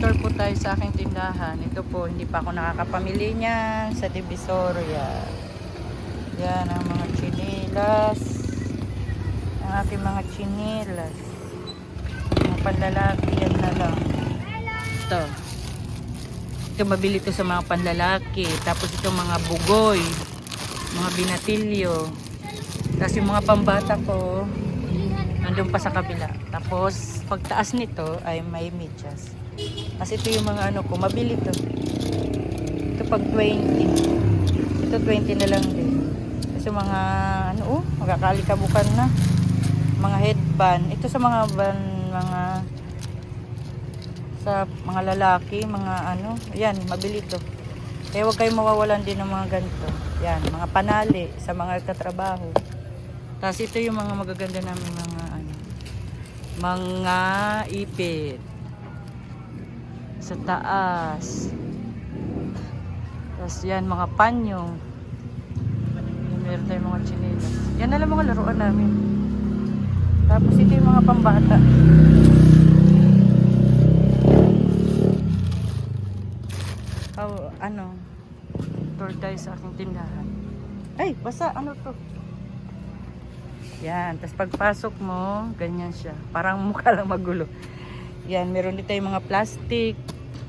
store po tayo sa aking tindahan. Ito po, hindi pa ako nakakapamili niyan sa Divisoria. Yan ang mga chinilas. Ang aking mga chinilas. Mga panlalaki, yan na lang. Ito. Ito mabili to sa mga panlalaki. Tapos ito mga bugoy. Mga binatilyo. Tapos yung mga pambata ko, nandun pa sa kabila. Tapos, pagtaas nito ay may medyas. Kasi ito yung mga ano ko, mabili to. Ito pag 20. Ito 20 na lang din. Kasi mga, ano magkakalikabukan na. Mga headband. Ito sa mga sa mga lalaki, mga ano, yan, mabili to. Kaya huwag kayong mawawalan din ng mga ganito. Yan, mga panali sa mga katrabaho. Tapos ito yung mga magaganda namin mga ipit sa taas. Tapos yan, mga panyo. Meron tayong mga chinelas. Yan na lang mga laruan namin. Tapos ito yung mga pambata. Tour tayo sa aking tindahan. Ay, basa, ano to? Yan, tapos pagpasok mo, ganyan siya. Parang mukha lang magulo. Yan, meron din tayong mga plastic.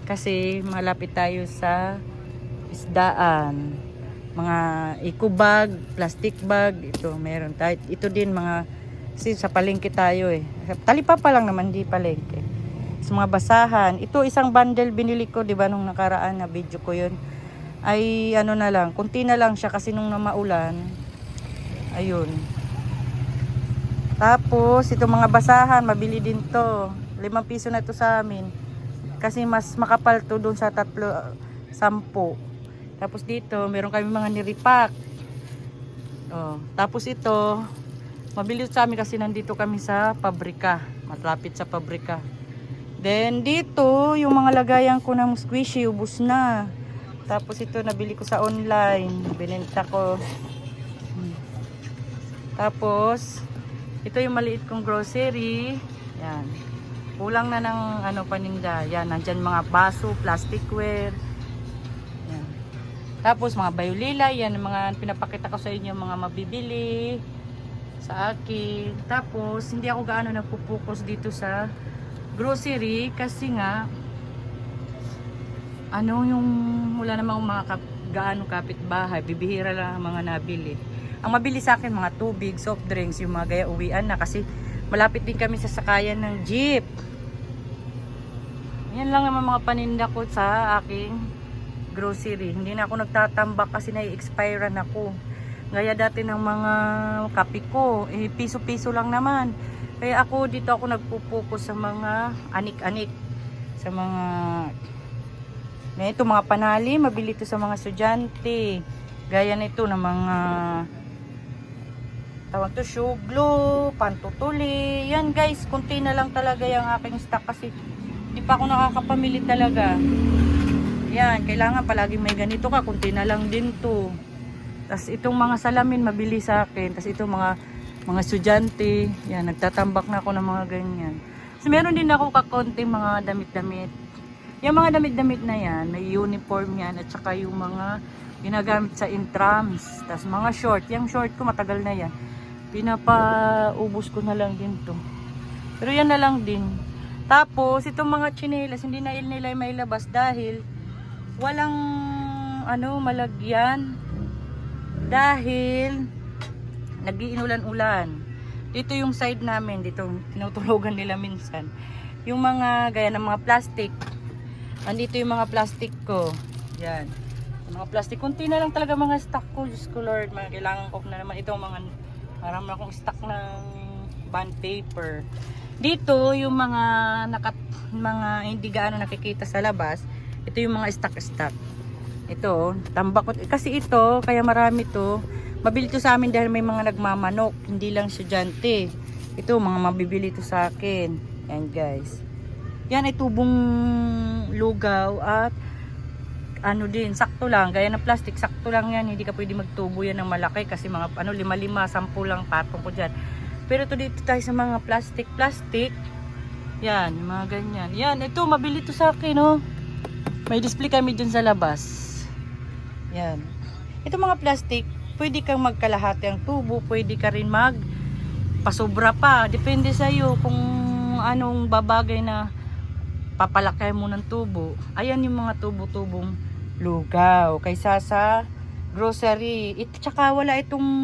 Kasi malapit tayo sa isdaan. Mga eco bag, plastic bag. Ito, meron tayo. Ito din mga, kasi sa palengke tayo eh. Talipapa lang naman, di palengke. Sa mga basahan. Ito, isang bundle binili ko, di ba, nung nakaraan na video ko yun. Ay, ano na lang, kunti na lang siya kasi nung namaulan. Ayun. Tapos, itong mga basahan, mabili din to. 5 piso na to sa amin. Kasi mas makapal to doon sa 10. Tapos dito, meron kami mga niripak. Oh, tapos ito, mabili sa amin kasi nandito kami sa pabrika. Matlapit sa pabrika. Then, dito, yung mga lagayan ko ng squishy, ubos na. Tapos ito, nabili ko sa online. Binenta ko. Tapos, ito yung maliit kong grocery. Yan. Kulang na ng paninda. Yan, nandyan mga baso, plasticware. Yan. Tapos mga bayulila, yan mga pinapakita ko sa inyo mga mabibili sa akin. Tapos hindi ako gaano nagpo-focus dito sa grocery kasi nga yung wala namang mga gaano kapitbahay, bibihira lang ang mga nabili. Ang mabili sa akin, mga tubig, soft drinks, yung mga gaya uwian na kasi malapit din kami sa sakayan ng jeep. Yan lang naman mga paninda ko sa aking grocery. Hindi na ako nagtatambak kasi nai-expire na ako. Gaya dati ng mga kape ko, piso-piso lang naman. Kaya ako dito ako nagpo-focus sa mga anik-anik. Sa mga ito mga panali, mabili ito sa mga estudyante. Gaya nito ng mga tawag to, shoe glue, pantutuli. Yan guys, kunti na lang talaga yung aking stock kasi hindi pa ako nakakapamili talaga. Yan, kailangan palagi may ganito ka, kunti na lang din to. Tapos itong mga salamin mabili sa akin. Tapos itong mga estudyante, yan, nagtatambak na ako ng mga ganyan. So meron din ako kakonting mga damit-damit. Yung mga damit-damit na yan, may uniform yan at saka yung mga ginagamit sa intrams. Tapos mga short, yung short ko matagal na yan. Pinapaubos ko na lang din to. Pero yan na lang din. Tapos itong mga tsinelas, hindi na nila mailabas dahil walang malagyan. Dahil nag-iinulan-ulan. Dito yung side namin, dito tinutulugan nila minsan. Yung mga gaya ng mga plastic. Andito yung mga plastic ko. Yan. Mga plastic. Kunti na lang talaga mga stock ko. Diyos ko Lord. Kailangan ko na naman itong mga marami akong stock ng bond paper. Dito yung mga hindi gaano nakikita sa labas. Ito yung mga stock. Ito. Tambak ko. Kasi ito, kaya marami to. Mabili to sa amin dahil may mga nagmamanok. Hindi lang estudyante. Ito, mga mabibili to sa akin. Yan guys. Yan ay tubong lugaw at din, sakto lang. Gaya ng plastic, sakto lang yan. Hindi ka pwede magtubo yan ng malaki kasi mga 5-5, 10 lang patong ko dyan. Pero to dito tayo sa mga plastic. Yan, yung mga ganyan. Yan, ito, mabili to sa akin, oh. May display kami dun sa labas. Yan. Ito mga plastic, pwede kang magkalahati ang tubo, pwede ka rin pasobra pa. Depende sa iyo kung anong babagay na papalaki mo ng tubo. Ayan yung mga tubo-tubong lugaw. Kaysa sa grocery. Tsaka wala itong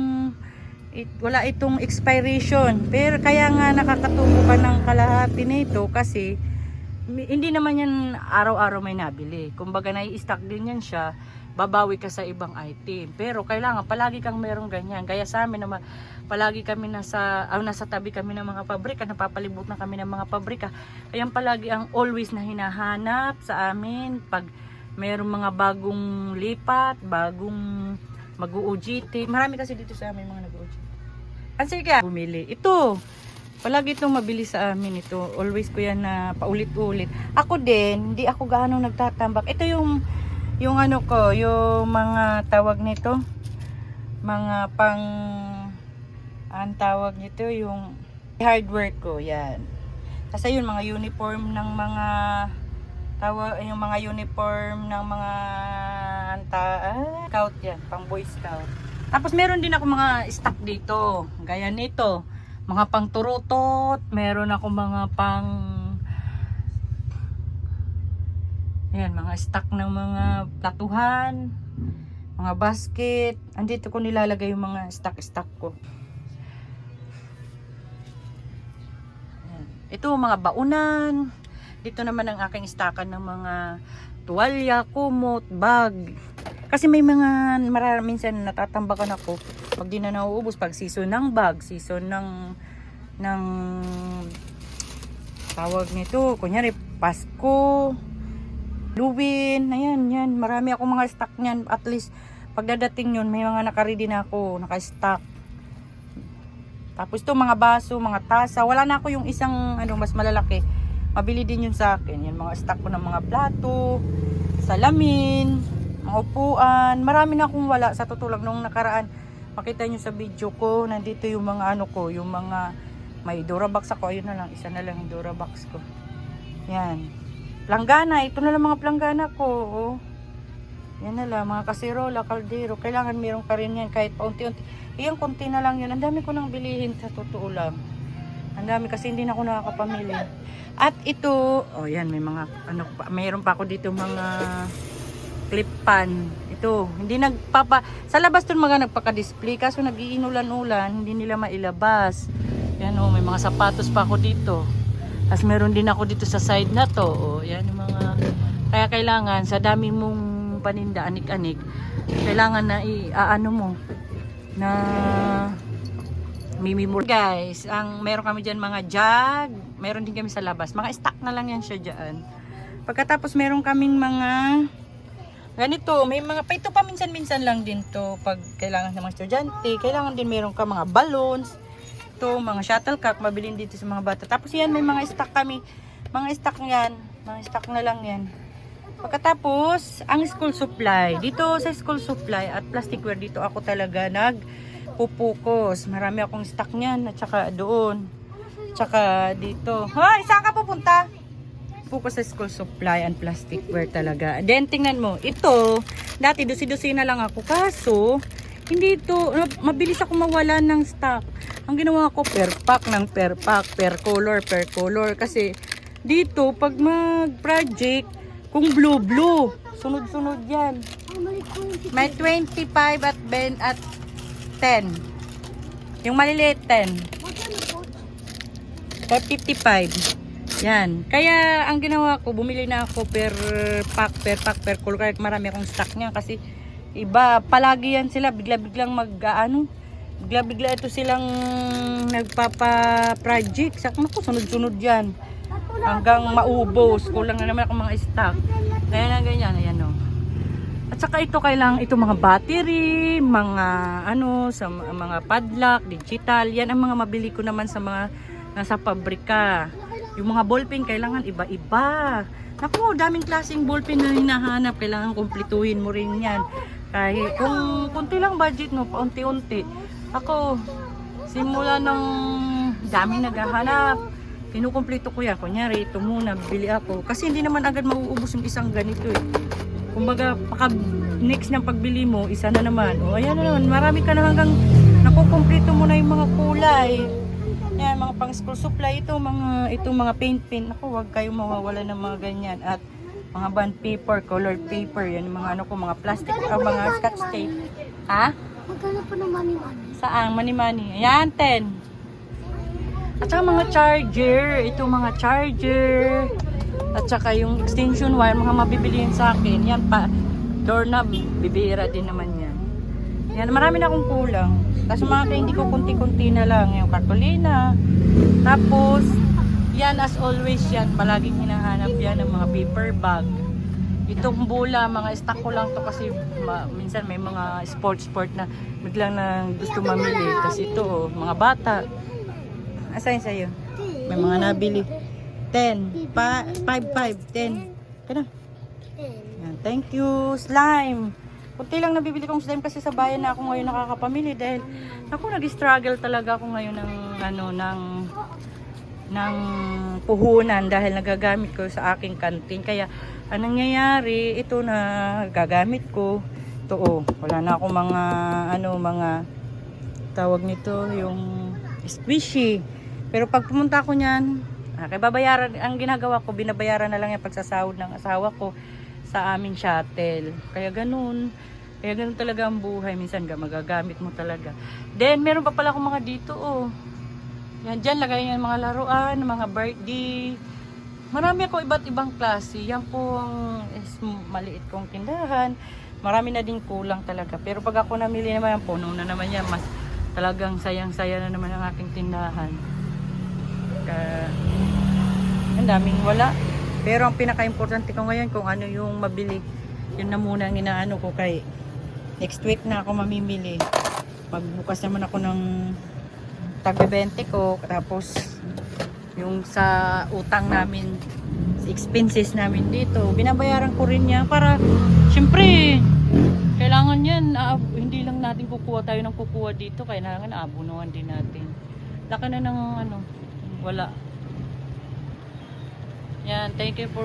expiration. Pero kaya nga nakakatubo ka ng kalahati nito kasi hindi naman yan araw-araw may nabili. Kumbaga nai-stock din yan siya, babawi ka sa ibang item. Pero kailangan palagi kang merong ganyan. Kaya sa amin naman, palagi kami nasa tabi kami ng mga pabrika, napapalibot na kami ng mga pabrika. Ayan palagi ang always na hinahanap sa amin pag merong mga bagong lipat, bagong mag-UGT. Marami kasi dito sa amin mga nag-UGT. Kasi kaya bumili. Ito, palagi itong mabili sa amin ito. Always ko yan na paulit-ulit. Ako din, hindi ako gaano nagtatambak. Ito yung ano ko, yung mga tawag nito, mga ang tawag nito, yung hardware ko, yan. Kasi yun, mga uniform ng mga yung mga uniform ng mga scout yan, pang boy scout. Tapos meron din ako mga stock dito, gaya nito. Mga pang turutot, meron ako mga pang ayan, mga stock ng mga platuhan, mga basket. Andito ko nilalagay yung mga stock ko. Ayan. Ito mga baunan. Dito naman ang aking stockan ng mga tuwalya, kumot, bag. Kasi may mga minsan natatambakan ako pag di na nauubos, pag season ng bag, season ng tawag nito, kunyari Pasko, Halloween, ayan, yan, marami akong mga stock niyan. At least pagdadating yun, may mga naka-ready na ako, naka-stock. Tapos ito mga baso, mga tasa, wala na ako yung isang mas malalaki, mabili din yun sa akin. Yan, mga stock ko ng mga plato, salamin, mga upuan, marami na akong wala. Sa totoo lang, nung nakaraan, makita nyo sa video ko, nandito yung mga ko, yung mga may Durabox ako. Ayun na lang, isa na lang yung Durabox ko. Yan. Planggana, ito na lang mga planggana ko. Oh. Yan na lang, mga kasirola, kaldero. Kailangan meron ka rin yan kahit paunti-unti. Iyang konti na lang yun. Ang dami ko nang bilihin sa totoo lang. Ang dami kasi hindi na ako nakakapamili. At ito, oh yan, may mga, mayroon pa ako dito mga clip pan. Ito, hindi sa labas doon mga nagpaka-display kaso nag-iinulan-ulan, hindi nila mailabas. Yan may mga sapatos pa ako dito. Tapos meron din ako dito sa side na to. Yan yung mga, kaya kailangan sa dami mong paninda, anik-anik, kailangan na mo na mimimur. Guys, meron kami dyan mga jug, meron din kami sa labas. Mga stock na lang yan siya dyan. Pagkatapos meron kaming mga ganito, may mga ito pa minsan-minsan lang din to pag kailangan ng mga estudyante, kailangan din meron ka mga balloons, to mga shuttlecock, mabilin dito sa mga bata. Tapos yan, may mga stock kami, mga stock yan, mga stock na lang yan. Pagkatapos, ang school supply, dito sa school supply at plasticware, dito ako talaga nagpupukus. Marami akong stock niyan, at saka doon, tsaka dito. Hoy, saan ka pupunta? Focus sa school supply and plasticware talaga. Then tingnan mo, ito, dati dusi-dusi na lang ako. Kaso, hindi ito, mabilis ako mawala ng stock. Ang ginawa ko, per pack, per color. Kasi, dito, pag mag-project, kung blue, sunod-sunod yan. May 25 at 10. Yung maliliit, 10. 55. Yan. Kaya ang ginawa ko, bumili na ako per pack, per color. Kaya marami akong stock niya kasi iba, palagi yan sila. Bigla-biglang bigla-bigla ito silang nagpapa-project. Sakma ko, sunod-sunod yan. Hanggang maubos. Kulang na naman ako mga stock. Kaya na ganyan. Ayan o. At saka ito kailangan, ito mga battery, mga sa mga padlock, digital. Yan ang mga mabili ko naman sa mga nasa pabrika. Yung mga ballpen, kailangan iba-iba. Naku, daming klaseng ballpen na hinahanap. Kailangan kumpletuhin mo rin yan. Kahit kung kunti lang budget mo, paunti-unti. Ako, simula ng daming naghahanap, kinukumpleto ko yan. Kunyari, ito muna, bili ako. Kasi hindi naman agad mauubos yung isang ganito eh. Kumbaga, next ng pagbili mo, isa na naman. O ayan na naman, marami ka na hanggang nakukumpleto mo na yung mga kulay. Yan, mga pang school supply. Ito mga paint pen. Ako, huwag kayong mawawala ng mga ganyan. At mga bond paper, colored paper. Yan, mga ano ko, mga plastic, mga scotch tape. Ha? Magkano po ng money-money? Saang mani-mani? Ayan, 10. At saka mga charger. Ito mga charger. At saka yung extension wire, mga mabibili yun sa akin. Yan pa, doorknob, bibira din naman yan. Yan, marami na akong kulang. Tapos mga hindi ko kunti-kunti na lang. Yung kartolina. Tapos, yan as always yan. Palaging hinahanap yan ng mga paper bag. Itong bula, mga stock ko lang to kasi minsan may mga sport na biglang na gusto mamili. Kasi ito, oh, mga bata. Asayin sa'yo? May mga nabili. 10. 5, 10. Kaya na. Yan, thank you, slime. Kunti lang nabibili kong slime kasi sa bayan na ako ngayon nakakapamili dahil ako nag-struggle talaga ako ngayon ng puhunan dahil nagagamit ko sa aking kantin. Kaya anong nangyayari, ito na gagamit ko. Ito oh, wala na ako mga tawag nito, yung squishy. Pero pag pumunta ko niyan, kaya babayaran, ang ginagawa ko, binabayaran na lang yung pagsasahod ng asawa ko sa aming shuttle. Kaya ganun talaga ang buhay. Minsan magagamit mo talaga. Then, meron pa pala akong mga dito, oh. Yan, dyan, lagay yung mga laruan, mga birthday. Marami ako iba't ibang klase. Yan po ang maliit kong tindahan. Marami na din kulang talaga. Pero pag ako namili naman, puno na naman yan. Mas talagang sayang-saya na naman ang aking tindahan. Ang daming wala. Pero ang pinaka-importante ko ngayon kung ano yung mabili. Yun na muna ang inaano ko kay next week na ako mamimili. Magbukas naman ako ng tag-20 ko. Tapos yung sa utang namin, sa expenses namin dito, binabayaran ko rin yan para syempre kailangan yan. Hindi lang natin kukuha tayo ng kukuha dito. Kailangan aabunuhan din natin. Laki na ng wala. Yan, thank you for